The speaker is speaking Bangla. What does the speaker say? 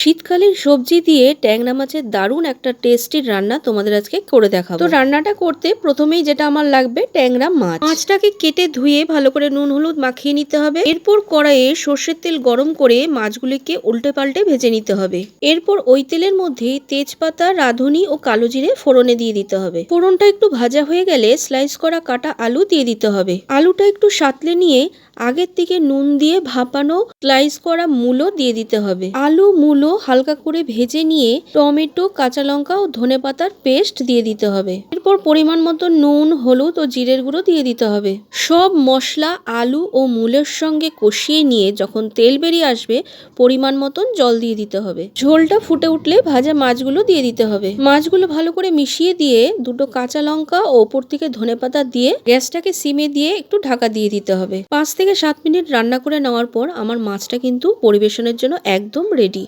শীতকালীন সবজি দিয়ে ট্যাংরা মাছের দারুণ একটা টেস্টি রান্না তোমাদের আজকে করে দেখাবো। তো রান্নাটা করতে প্রথমেই যেটা আমার লাগবে ট্যাংরা মাছ। মাছটাকে কেটে ধুয়ে ভালো করে নুন হলুদ মাখিয়ে নিতে হবে। এরপর কড়াইয়ে সর্ষের তেল গরম করে মাছগুলিকে উল্টে পাল্টে ভেজে নিতে হবে। এরপর ওই তেলের মধ্যে তেজপাতা, রাঁধুনি ও কালো জিরে ফোড়নে দিয়ে দিতে হবে। ফোড়নটা একটু ভাজা হয়ে গেলে স্লাইস করা কাটা আলু দিয়ে দিতে হবে। আলুটা একটু সাঁতলে নিয়ে আগের থেকে নুন দিয়ে ভাপানো স্লাইস করা মূলো দিয়ে দিতে হবে। আলু মূলো হালকা করে ভেজে নিয়ে টমেটো, কাঁচা লঙ্কা ও ধনেপাতার পেস্ট দিয়ে দিতে হবে। এরপর পরিমাণ মতো নুন, হলুদ ও জিরের গুঁড়ো দিয়ে দিতে হবে। সব মশলা আলু ও মূলের সঙ্গে কষিয়ে নিয়ে যখন তেল বেরিয়ে আসবে পরিমাণ মতন জল দিয়ে দিতে হবে। ঝোলটা ফুটে উঠলে ভাজা মাছগুলো দিয়ে দিতে হবে। মাছগুলো ভালো করে মিশিয়ে দিয়ে দুটো কাঁচা লঙ্কা ও ওপর থেকে ধনেপাতা দিয়ে গ্যাসটাকে সিমে দিয়ে একটু ঢাকা দিয়ে দিতে হবে। 5 থেকে 7 মিনিট রান্না করে নেওয়ার পর আমার মাছটা কিন্তু পরিবেশনের জন্য একদম রেডি।